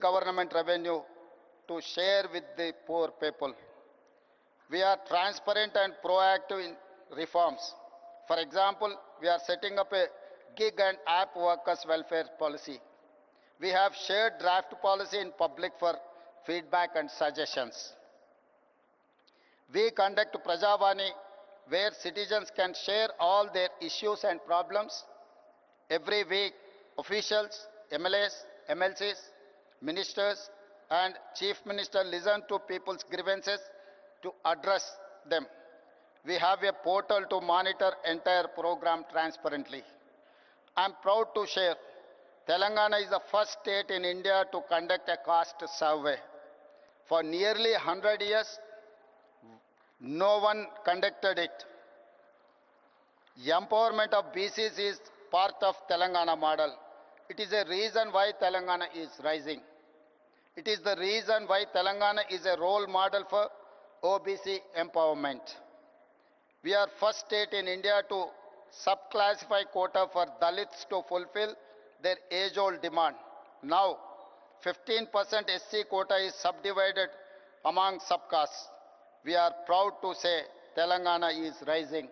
government revenue to share with the poor people. We are transparent and proactive in reforms. For example, we are setting up a gig and app workers welfare policy. We have shared draft policy in public for feedback and suggestions. We conduct Prajavani where citizens can share all their issues and problems. Every week, officials, MLAs, MLCs, ministers, and Chief Minister listen to people's grievances to address them. We have a portal to monitor entire program transparently. I am proud to share Telangana is the first state in India to conduct a caste survey. For nearly 100 years, no one conducted it. Empowerment of BCs is part of Telangana model. It is a reason why Telangana is rising. It is the reason why Telangana is a role model for OBC empowerment. We are first state in India to subclassify quota for Dalits to fulfill their age-old demand. Now, 15% SC quota is subdivided among subcastes. We are proud to say Telangana is rising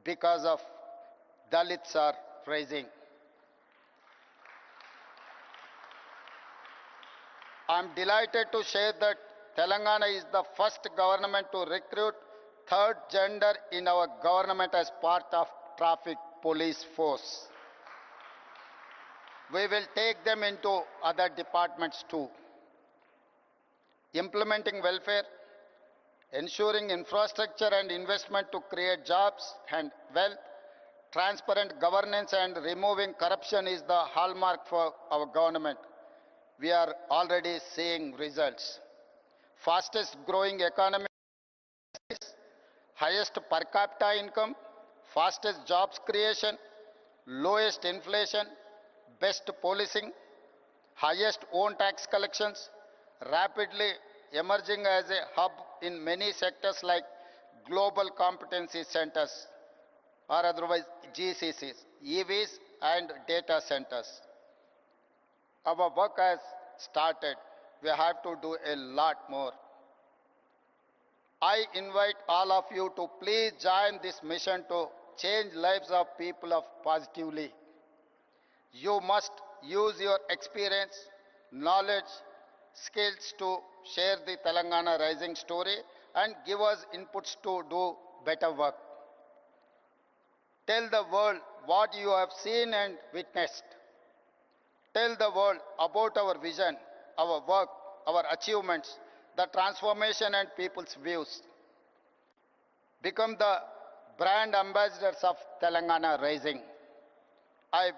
because of Dalits are rising. I am delighted to share that Telangana is the first government to recruit third gender in our government as part of traffic police force. We will take them into other departments too. Implementing welfare, ensuring infrastructure and investment to create jobs and wealth, transparent governance and removing corruption is the hallmark for our government. We are already seeing results. Fastest growing economy, highest per capita income, fastest jobs creation, lowest inflation, best policing, highest own tax collections, rapidly emerging as a hub in many sectors like global competency centers or otherwise GCCs, EVs and data centers. Our work has started. We have to do a lot more. I invite all of you to please join this mission to change lives of people of positively. You must use your experience, knowledge, skills to share the Telangana rising story and give us inputs to do better work. Tell the world what you have seen and witnessed. Tell the world about our vision, our work, our achievements, the transformation and people's views. Become the brand ambassadors of Telangana Rising. I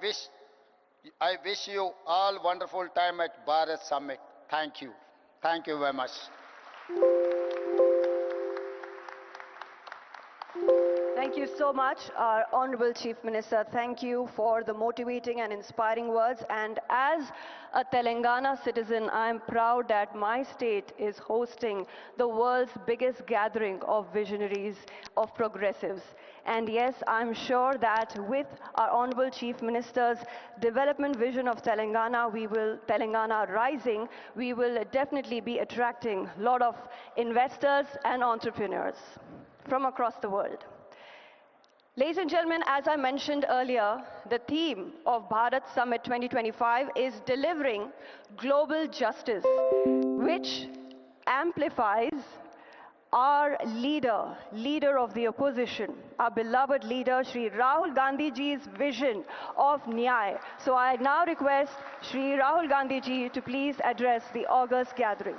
wish you all wonderful time at Bharat Summit. Thank you. Thank you very much. Thank you so much, our Honorable Chief Minister. Thank you for the motivating and inspiring words. And as a Telangana citizen, I am proud that my state is hosting the world's biggest gathering of visionaries, of progressives. And yes, I'm sure that with our Honorable Chief Minister's development vision of Telangana, Telangana rising, we will definitely be attracting a lot of investors and entrepreneurs from across the world. Ladies and gentlemen, as I mentioned earlier, the theme of Bharat Summit 2025 is delivering global justice, which amplifies our leader of the opposition, our beloved leader, Shri Rahul Gandhi ji's vision of Nyay. So I now request Shri Rahul Gandhi ji to please address the August gathering.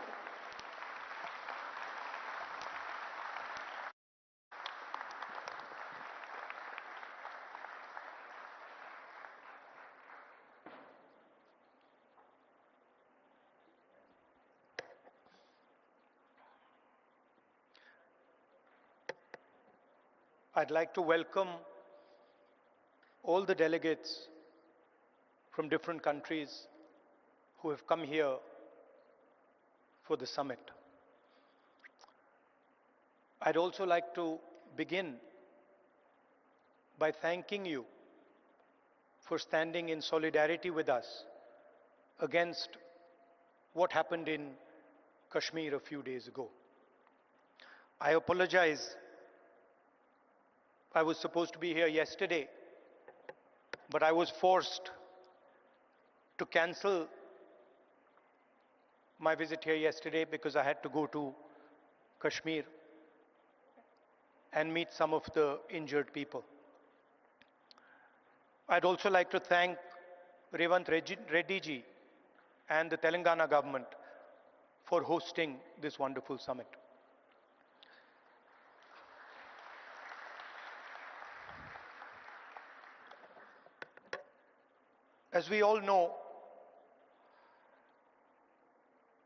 I'd like to welcome all the delegates from different countries who have come here for the summit. I'd also like to begin by thanking you for standing in solidarity with us against what happened in Kashmir a few days ago. I apologize. I was supposed to be here yesterday, but I was forced to cancel my visit here yesterday because I had to go to Kashmir and meet some of the injured people. I'd also like to thank Revant Reddy ji and the Telangana government for hosting this wonderful summit. As we all know,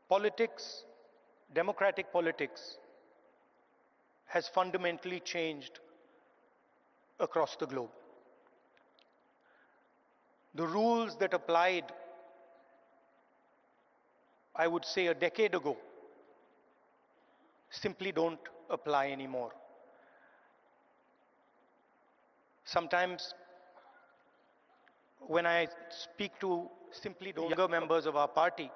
politics, democratic politics, has fundamentally changed across the globe. The rules that applied, I would say, a decade ago, simply don't apply anymore. Sometimes, when I speak to simply younger members of our party,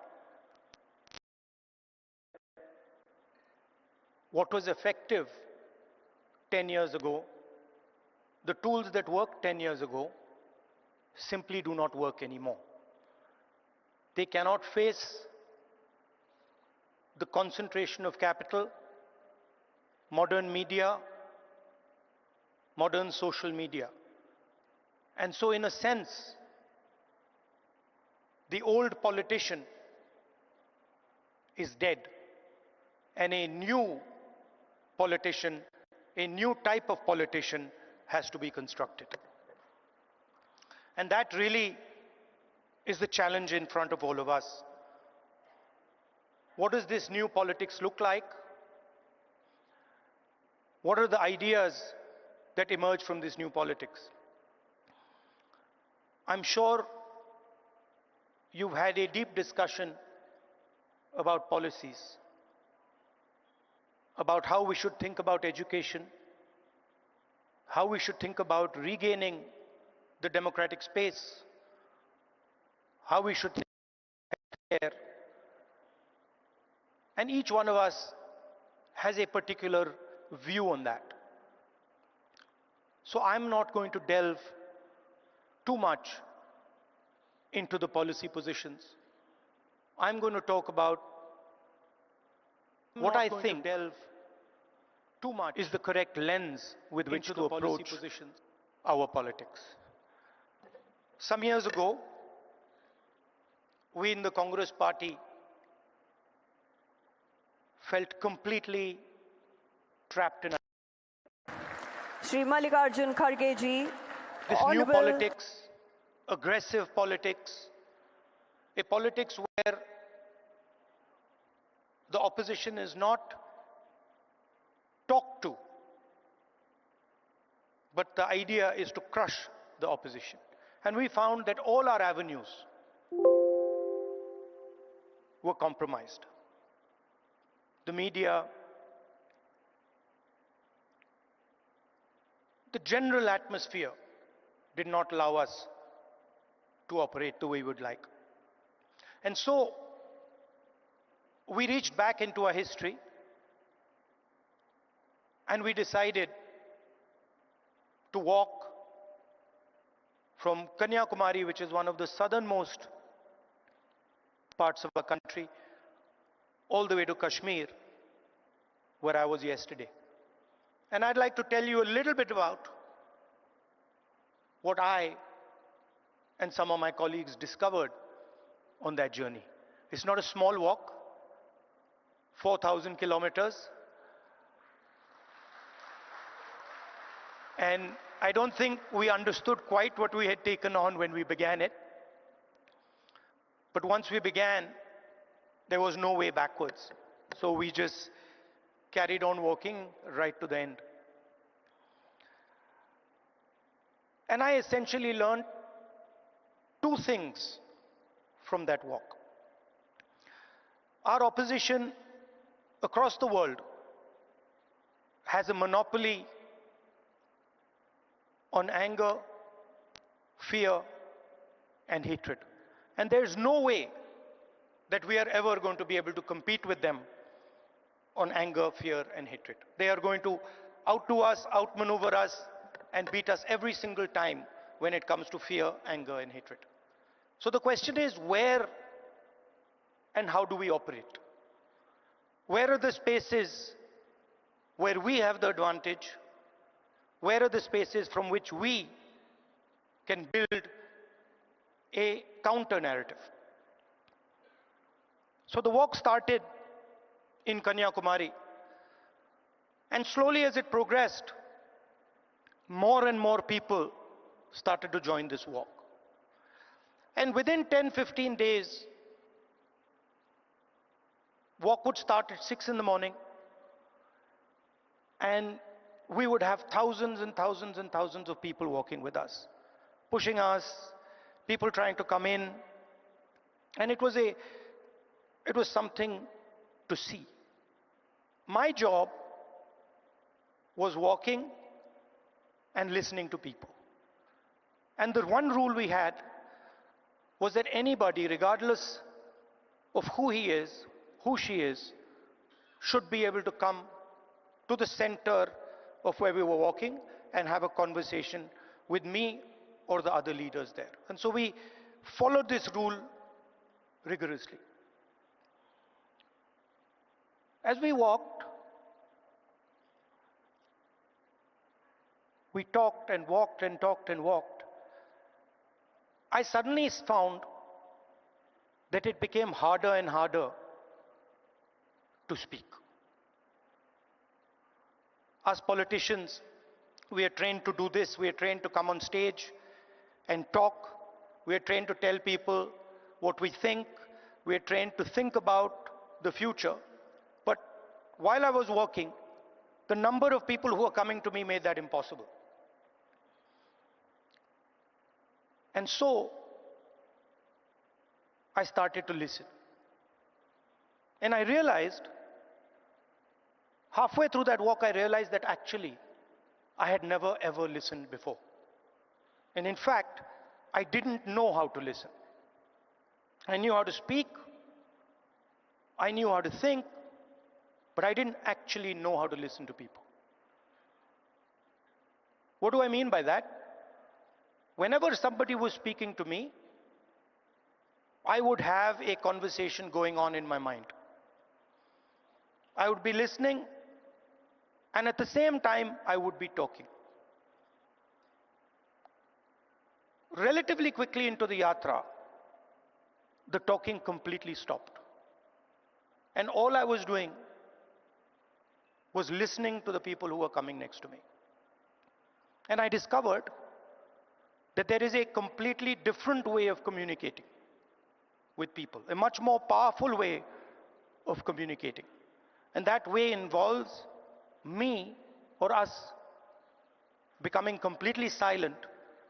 what was effective 10 years ago, the tools that worked 10 years ago, simply do not work anymore. They cannot face the concentration of capital, modern media, modern social media. And so, in a sense, the old politician is dead, and a new politician, a new type of politician has to be constructed. And that really is the challenge in front of all of us. What does this new politics look like? What are the ideas that emerge from this new politics? I'm sure you've had a deep discussion about policies, about how we should think about education, how we should think about regaining the democratic space, how we should think about healthcare. And each one of us has a particular view on that. So I'm not going to delve too much into the policy positions. I'm going to talk about what I think delve too much is the correct lens with which to approach our politics. Some years ago, we in the Congress party felt completely trapped in Shri Mallikarjun Kharge ji, this new Honorable politics, aggressive politics, a politics where the opposition is not talked to, but the idea is to crush the opposition. And we found that all our avenues were compromised. The media, the general atmosphere did not allow us to operate the way we would like. And so, we reached back into our history and we decided to walk from Kanyakumari, which is one of the southernmost parts of our country, all the way to Kashmir, where I was yesterday. And I'd like to tell you a little bit about what I and some of my colleagues discovered on that journey. It's not a small walk, 4,000 kilometers. And I don't think we understood quite what we had taken on when we began it. But once we began, there was no way backwards. So we just carried on walking right to the end. And I essentially learned two things from that walk. Our opposition across the world has a monopoly on anger, fear, and hatred. And there's no way that we are ever going to be able to compete with them on anger, fear, and hatred. They are going to outdo us, outmaneuver us, and beat us every single time when it comes to fear, anger, and hatred. So the question is, where and how do we operate? Where are the spaces where we have the advantage? Where are the spaces from which we can build a counter narrative? So the walk started in Kanyakumari, and slowly as it progressed, more and more people started to join this walk. And within 10-15 days, walk would start at 6 in the morning, and we would have thousands and thousands and thousands of people walking with us, pushing us, people trying to come in, and it was something to see. My job was walking and listening to people. And the one rule we had was that anybody, regardless of who he is, who she is, should be able to come to the center of where we were walking and have a conversation with me or the other leaders there. And so we followed this rule rigorously. As we walked, we talked and walked and talked and walked. I suddenly found that it became harder and harder to speak. Us politicians, we are trained to do this. We are trained to come on stage and talk. We are trained to tell people what we think. We are trained to think about the future. But while I was walking, the number of people who were coming to me made that impossible. And so I started to listen. And I realized, halfway through that walk, I realized that actually I had never ever listened before. And in fact, I didn't know how to listen. I knew how to speak, I knew how to think, but I didn't actually know how to listen to people. What do I mean by that? Whenever somebody was speaking to me, I would have a conversation going on in my mind. I would be listening, and at the same time, I would be talking. Relatively quickly into the yatra, the talking completely stopped. And all I was doing was listening to the people who were coming next to me. And I discovered that there is a completely different way of communicating with people, a much more powerful way of communicating. And that way involves me or us becoming completely silent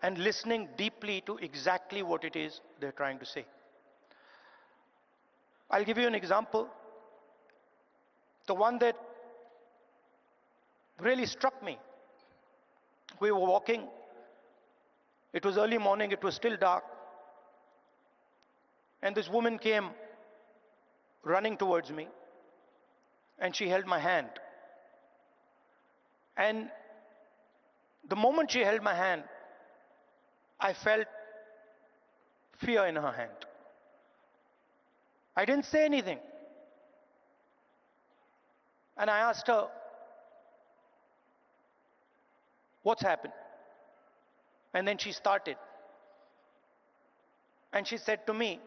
and listening deeply to exactly what it is they're trying to say. I'll give you an example. The one that really struck me. We were walking. It was early morning, it was still dark. And this woman came running towards me, and she held my hand. And the moment she held my hand, I felt fear in her hand. I didn't say anything. And I asked her, "What's happened?" And then she started. And she said to me,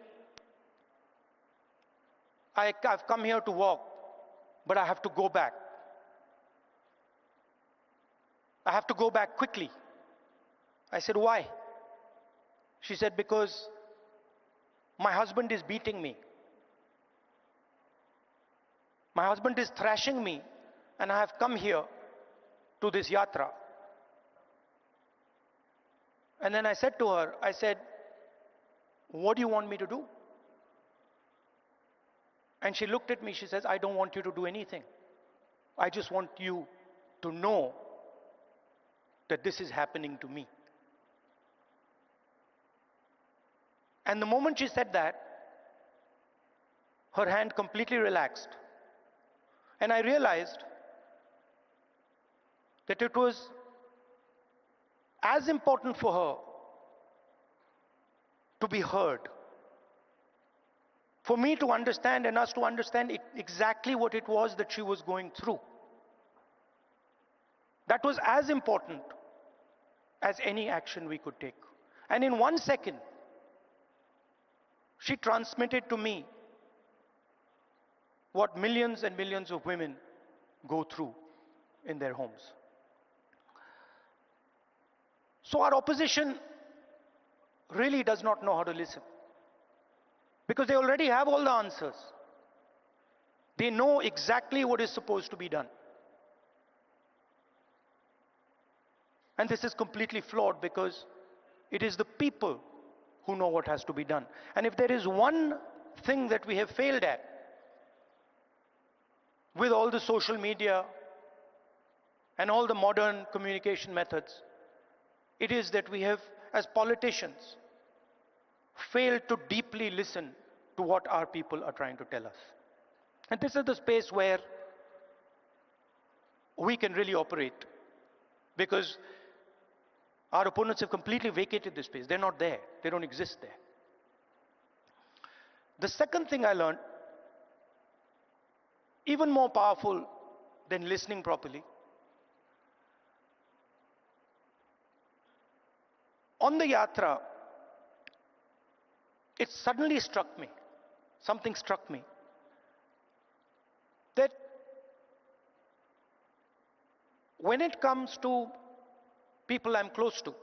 I've come here to walk, but I have to go back. I have to go back quickly. I said, "Why?" She said, "Because my husband is beating me. My husband is thrashing me, and I have come here to this yatra." And then I said to her, I said, "What do you want me to do?" And she looked at me, she says, "I don't want you to do anything. I just want you to know that this is happening to me." And the moment she said that, her hand completely relaxed. And I realized that it was as important for her to be heard, for me to understand and us to understand exactly what it was that she was going through. That was as important as any action we could take. And in 1 second, she transmitted to me what millions and millions of women go through in their homes. So our opposition really does not know how to listen, because they already have all the answers. They know exactly what is supposed to be done. And this is completely flawed, because it is the people who know what has to be done. And if there is one thing that we have failed at with all the social media and all the modern communication methods, it is that we have, as politicians, failed to deeply listen to what our people are trying to tell us. And this is the space where we can really operate, because our opponents have completely vacated this space. They're not there. They don't exist there. The second thing I learned, even more powerful than listening properly, on the yatra, it suddenly struck me, something struck me, that when it comes to people I'm close to,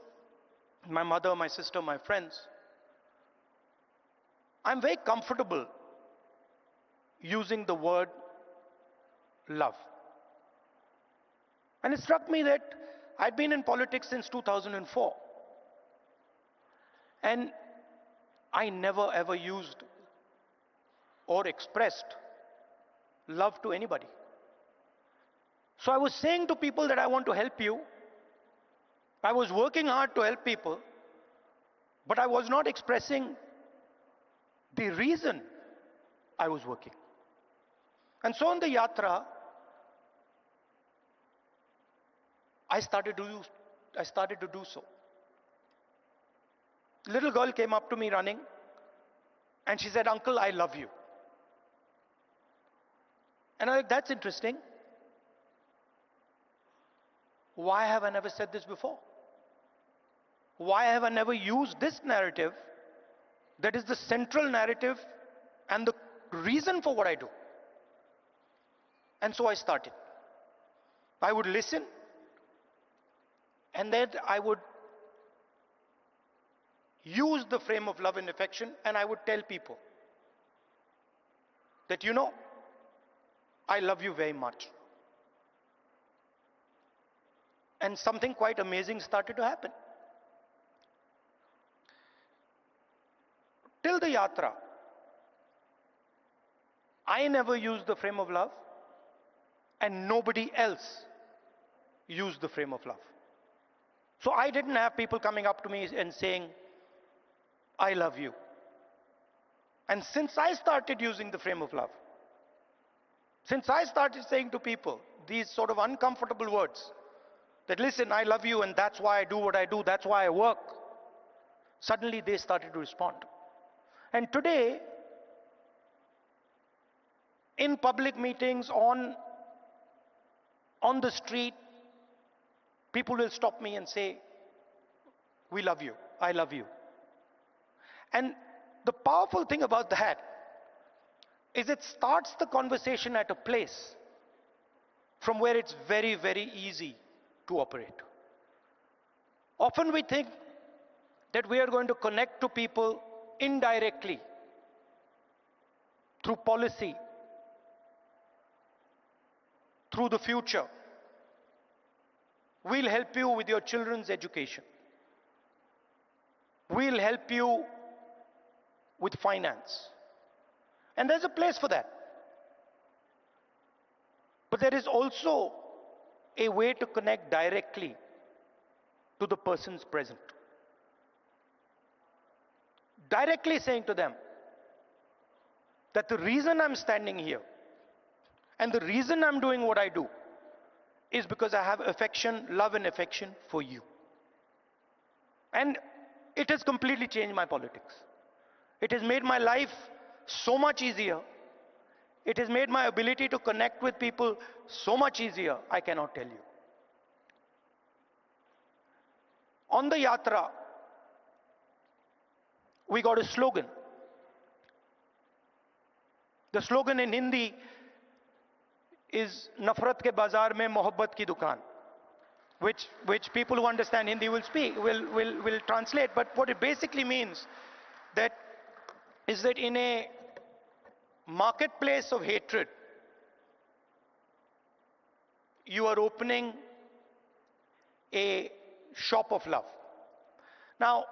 my mother, my sister, my friends, I'm very comfortable using the word love. And it struck me that I'd been in politics since 2004. And I never ever used or expressed love to anybody. So I was saying to people that I want to help you. I was working hard to help people, but I was not expressing the reason I was working. And so on the yatra, I started to do so. A little girl came up to me running, and she said, "Uncle, I love you." And I was like, that's interesting. Why have I never said this before? Why have I never used this narrative that is the central narrative and the reason for what I do? And so I started. I would listen, and then I would use the frame of love and affection, and I would tell people that, you know, I love you very much. And something quite amazing started to happen. Till the yatra, I never used the frame of love, and nobody else used the frame of love. So I didn't have people coming up to me and saying, "I love you." And since I started using the frame of love, since I started saying to people these sort of uncomfortable words, that listen, I love you and that's why I do what I do, that's why I work, suddenly they started to respond. And today, in public meetings, on the street, people will stop me and say, "We love you, I love you." And the powerful thing about that is it starts the conversation at a place from where it's very, very easy to operate. Often we think that we are going to connect to people indirectly through policy, through the future. We'll help you with your children's education. We'll help you with finance. And there's a place for that. But there is also a way to connect directly to the person's present. Directly saying to them, that the reason I'm standing here and the reason I'm doing what I do is because I have affection, love and affection for you. And it has completely changed my politics. It has made my life so much easier. It has made my ability to connect with people so much easier, I cannot tell you. On the yatra, we got a slogan. The slogan in Hindi is Nafrat ke bazaar mein mohabbat ki dukaan, which people who understand Hindi will translate. But what it basically means is that in a marketplace of hatred, you are opening a shop of love. Now,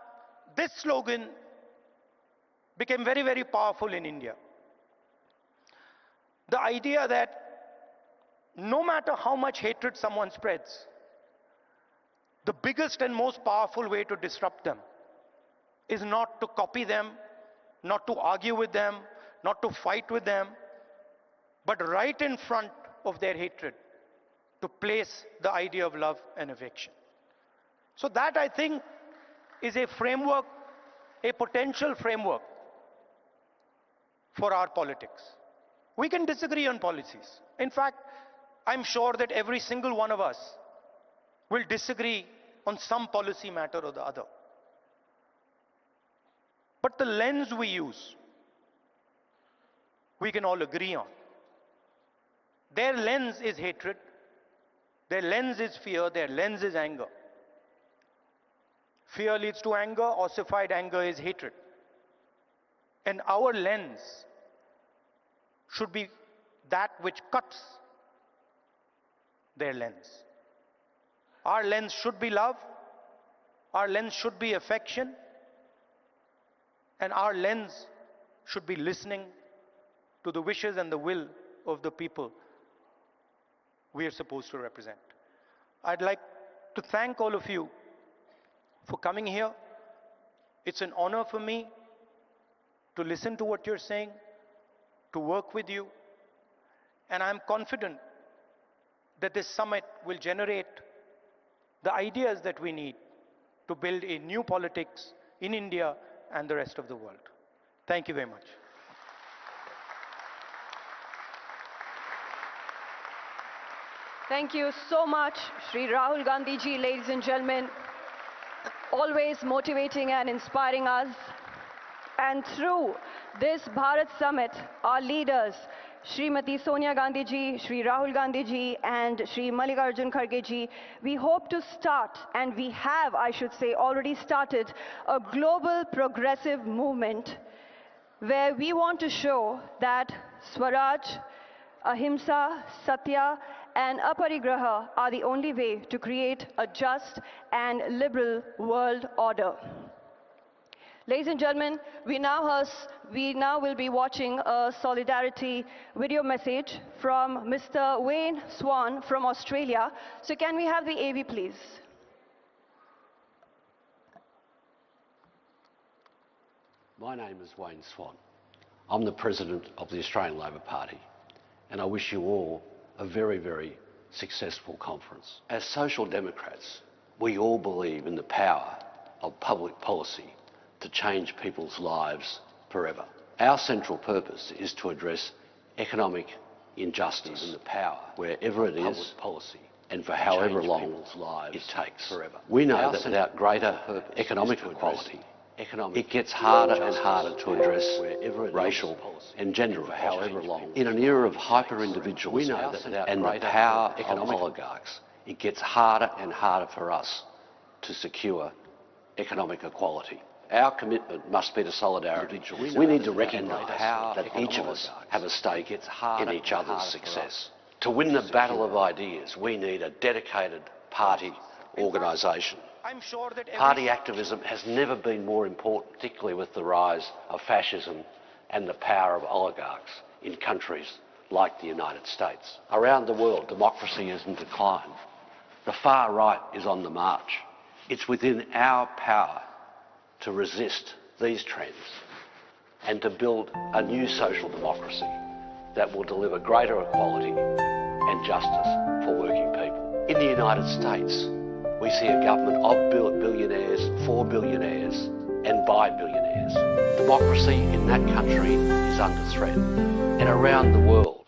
this slogan became very, very powerful in India. The idea that no matter how much hatred someone spreads, the biggest and most powerful way to disrupt them is not to copy them, not to argue with them, not to fight with them, but right in front of their hatred, to place the idea of love and affection. So that, I think, is a framework, a potential framework for our politics. We can disagree on policies. In fact, I'm sure that every single one of us will disagree on some policy matter or the other. But the lens we use, we can all agree on. Their lens is hatred, their lens is fear, their lens is anger. Fear leads to anger, ossified anger is hatred. And our lens should be that which cuts their lens. Our lens should be love, our lens should be affection, and our lens should be listening to the wishes and the will of the people we are supposed to represent. I'd like to thank all of you for coming here. It's an honor for me to listen to what you're saying, to work with you, and I'm confident that this summit will generate the ideas that we need to build a new politics in India and the rest of the world. Thank you very much. Thank you so much, Shri Rahul Gandhi ji, ladies and gentlemen, always motivating and inspiring us. And through this Bharat Summit, our leaders, Srimati Sonia Gandhi ji, Shri Rahul Gandhi ji, and Shri Mallikarjun Kharge ji, we hope to start, and we have, I should say, already started, a global progressive movement where we want to show that Swaraj, Ahimsa, Satya, and Aparigraha are the only way to create a just and liberal world order. Ladies and gentlemen, we now will be watching a solidarity video message from Mr. Wayne Swan from Australia. So can we have the AV, please? My name is Wayne Swan. I'm the President of the Australian Labor Party, and I wish you all a very, very successful conference. As Social Democrats, we all believe in the power of public policy to change people's lives forever. Our central purpose is to address economic injustice and the power wherever it is policy and for however long it takes. Forever. We know that without greater economic equality, it gets harder and harder to address racial and gender for however long. In an era of hyper-individualism and the power of oligarchs, it gets harder and harder for us to secure economic equality. Our commitment must be to solidarity. We need to recognise that each of us have a stake in each other's success. To win the battle of ideas, we need a dedicated party organisation. Party activism has never been more important, particularly with the rise of fascism and the power of oligarchs in countries like the United States. Around the world, democracy is in decline. The far right is on the march. It's within our power to resist these trends and to build a new social democracy that will deliver greater equality and justice for working people. In the United States, we see a government of billionaires, for billionaires, and by billionaires. Democracy in that country is under threat. And around the world,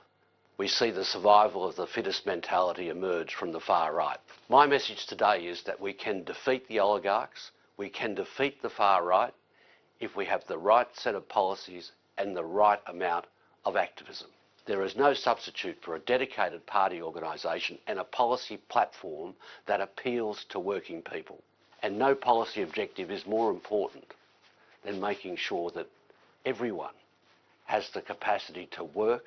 we see the survival of the fittest mentality emerge from the far right. My message today is that we can defeat the oligarchs, we can defeat the far right, if we have the right set of policies and the right amount of activism. There is no substitute for a dedicated party organisation and a policy platform that appeals to working people. And no policy objective is more important than making sure that everyone has the capacity to work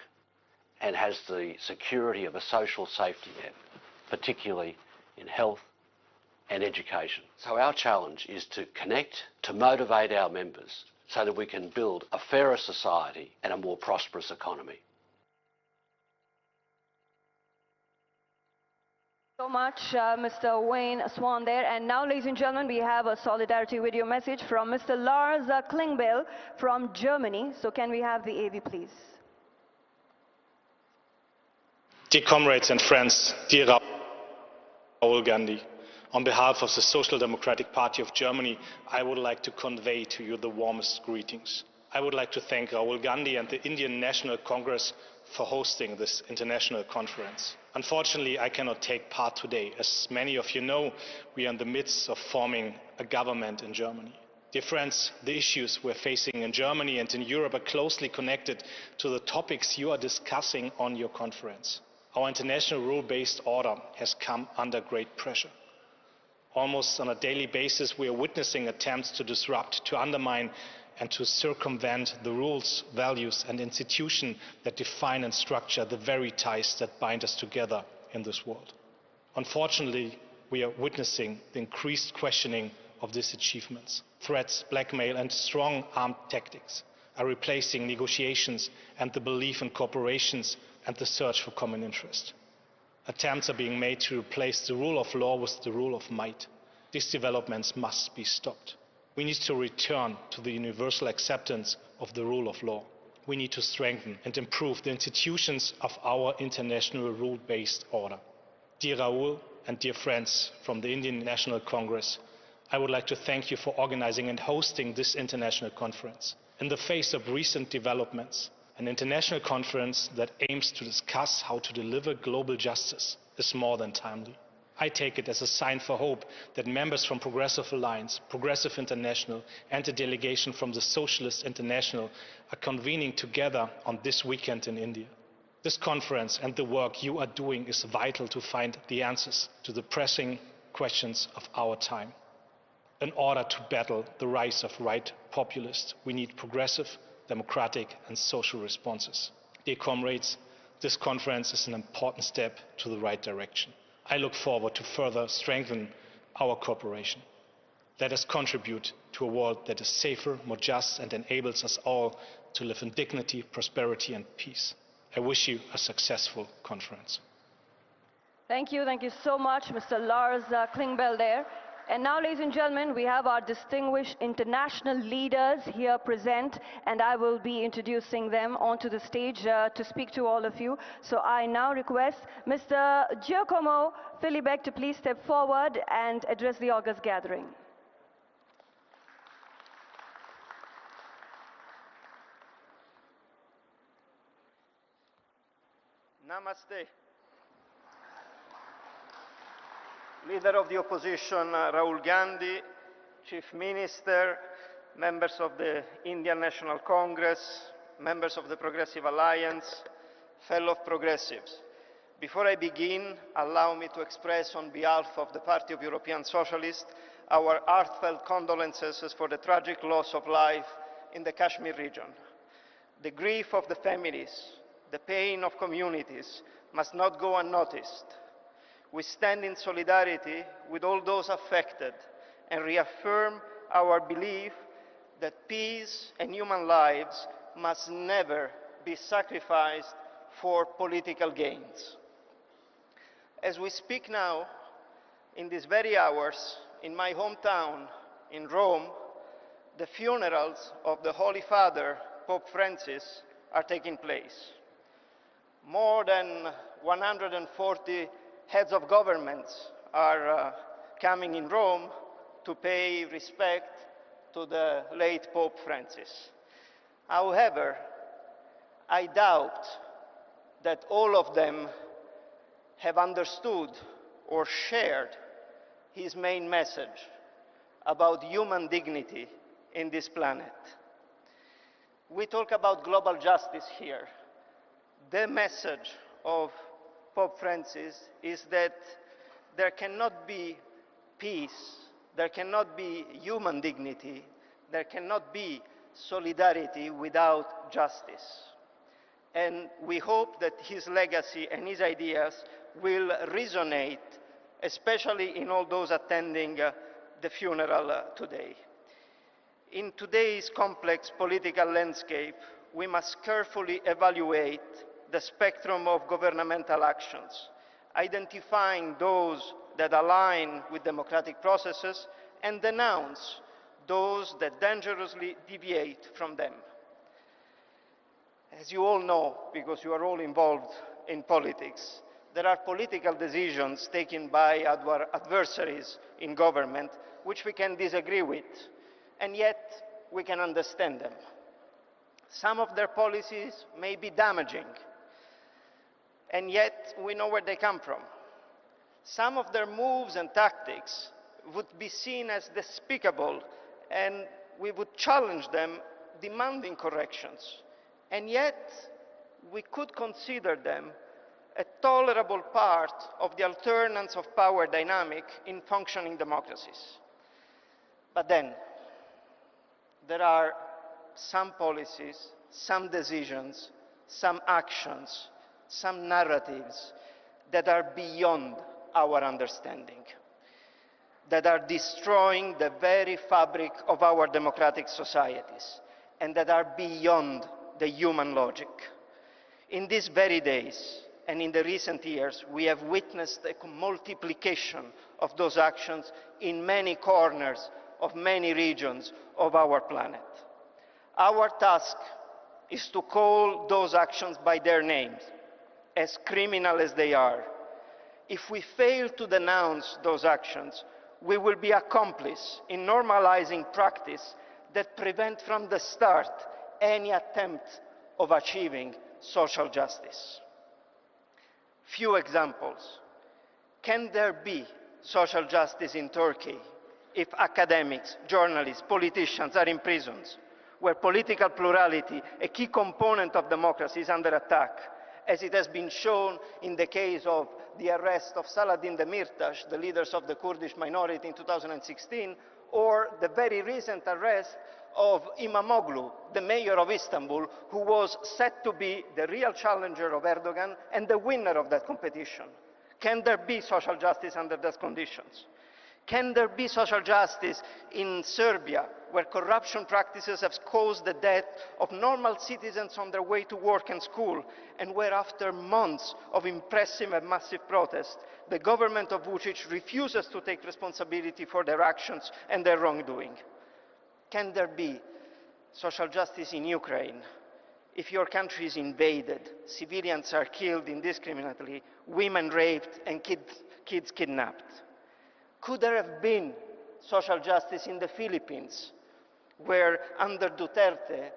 and has the security of a social safety net, particularly in health and education. So our challenge is to connect, to motivate our members so that we can build a fairer society and a more prosperous economy. So much, Mr. Wayne Swan there. And now, ladies and gentlemen, we have a solidarity video message from Mr. Lars Klingbeil from Germany. So can we have the AV, please? Dear comrades and friends, dear Rahul Gandhi, on behalf of the Social Democratic Party of Germany, I would like to convey to you the warmest greetings. I would like to thank Rahul Gandhi and the Indian National Congress for hosting this international conference. Unfortunately, I cannot take part today. As many of you know, we are in the midst of forming a government in Germany. Dear friends, the issues we're facing in Germany and in Europe are closely connected to the topics you are discussing on your conference. Our international rule-based order has come under great pressure. Almost on a daily basis, we are witnessing attempts to disrupt, to undermine, and to circumvent the rules, values, and institutions that define and structure the very ties that bind us together in this world. Unfortunately, we are witnessing the increased questioning of these achievements. Threats, blackmail, and strong armed tactics are replacing negotiations and the belief in corporations and the search for common interest. Attempts are being made to replace the rule of law with the rule of might. These developments must be stopped. We need to return to the universal acceptance of the rule of law. We need to strengthen and improve the institutions of our international rule-based order. Dear Rahul and dear friends from the Indian National Congress, I would like to thank you for organizing and hosting this international conference. In the face of recent developments, an international conference that aims to discuss how to deliver global justice is more than timely. I take it as a sign for hope that members from Progressive Alliance, Progressive International, and a delegation from the Socialist International are convening together on this weekend in India. This conference and the work you are doing is vital to find the answers to the pressing questions of our time. In order to battle the rise of right populists, we need progressive, democratic, and social responses. Dear comrades, this conference is an important step to the right direction. I look forward to further strengthen our cooperation. Let us contribute to a world that is safer, more just, and enables us all to live in dignity, prosperity, and peace. I wish you a successful conference. Thank you so much, Mr. Lars Klingbeil there. And now, ladies and gentlemen, we have our distinguished international leaders here present, and I will be introducing them onto the stage to speak to all of you. So I now request Mr. Giacomo Filibeck to please step forward and address the august gathering. Namaste. Leader of the opposition, Rahul Gandhi, Chief Minister, members of the Indian National Congress, members of the Progressive Alliance, fellow progressives. Before I begin, allow me to express on behalf of the Party of European Socialists our heartfelt condolences for the tragic loss of life in the Kashmir region. The grief of the families, the pain of communities must not go unnoticed. We stand in solidarity with all those affected and reaffirm our belief that peace and human lives must never be sacrificed for political gains. As we speak now, in these very hours, in my hometown, in Rome, the funerals of the Holy Father Pope Francis are taking place. More than 140 heads of governments are coming in Rome to pay respect to the late Pope Francis. However, I doubt that all of them have understood or shared his main message about human dignity in this planet. We talk about global justice here. The message of Pope Francis is that there cannot be peace, there cannot be human dignity, there cannot be solidarity without justice. And we hope that his legacy and his ideas will resonate, especially in all those attending the funeral today. In today's complex political landscape, we must carefully evaluate the spectrum of governmental actions, identifying those that align with democratic processes and denounce those that dangerously deviate from them. As you all know, because you are all involved in politics, there are political decisions taken by our adversaries in government which we can disagree with, and yet we can understand them. Some of their policies may be damaging, and yet we know where they come from. Some of their moves and tactics would be seen as despicable, and we would challenge them, demanding corrections. And yet, we could consider them a tolerable part of the alternance of power dynamic in functioning democracies. But then, there are some policies, some decisions, some actions, some narratives that are beyond our understanding, that are destroying the very fabric of our democratic societies, and that are beyond the human logic. In these very days, and in the recent years, we have witnessed a multiplication of those actions in many corners of many regions of our planet. Our task is to call those actions by their names, as criminal as they are. If we fail to denounce those actions, we will be accomplice in normalizing practice that prevent from the start any attempt of achieving social justice. Few examples. Can there be social justice in Turkey if academics, journalists, politicians are in prisons, where political plurality, a key component of democracy, is under attack, as it has been shown in the case of the arrest of Saladin Demirtas, the leaders of the Kurdish minority in 2016, or the very recent arrest of Imamoglu, the mayor of Istanbul, who was set to be the real challenger of Erdogan and the winner of that competition? Can there be social justice under those conditions? Can there be social justice in Serbia, where corruption practices have caused the death of normal citizens on their way to work and school, and where after months of impressive and massive protest, the government of Vučić refuses to take responsibility for their actions and their wrongdoing? Can there be social justice in Ukraine if your country is invaded, civilians are killed indiscriminately, women raped, and kids kidnapped? Could there have been social justice in the Philippines, where under Duterte,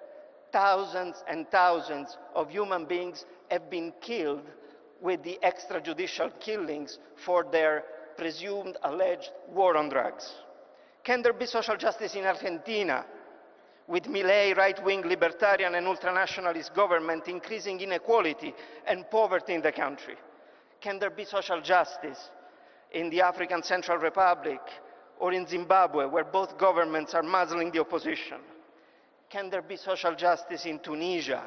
thousands and thousands of human beings have been killed with the extrajudicial killings for their presumed alleged war on drugs? Can there be social justice in Argentina, with Milei right-wing libertarian and ultranationalist government increasing inequality and poverty in the country? Can there be social justice in the African Central Republic or in Zimbabwe, where both governments are muzzling the opposition? Can there be social justice in Tunisia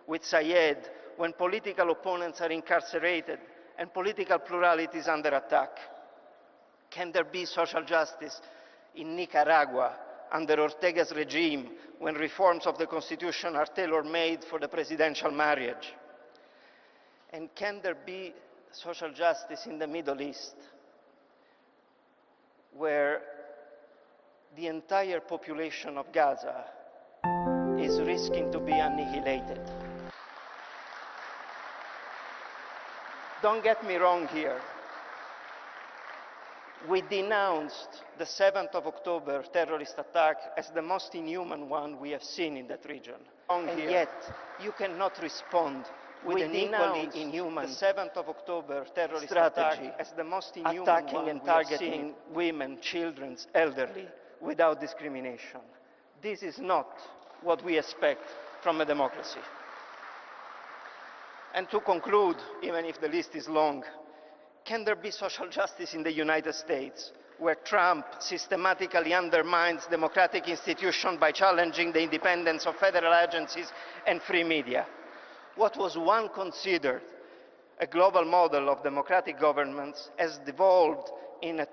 with Sayed, when political opponents are incarcerated and political plurality is under attack? Can there be social justice in Nicaragua under Ortega's regime, when reforms of the constitution are tailor-made for the presidential marriage? And can there be social justice in the Middle East, where the entire population of Gaza is risking to be annihilated. Don't get me wrong here. We denounced the 7th of October terrorist attack as the most inhuman one we have seen in that region. And yet, you cannot respond with an equally inhuman the 7th of October terrorist strategy as the most inhuman attacking and targeting women, children, elderly, without discrimination. This is not what we expect from a democracy. And to conclude, even if the list is long, can there be social justice in the United States, where Trump systematically undermines democratic institutions by challenging the independence of federal agencies and free media? What was once considered a global model of democratic governance has devolved in a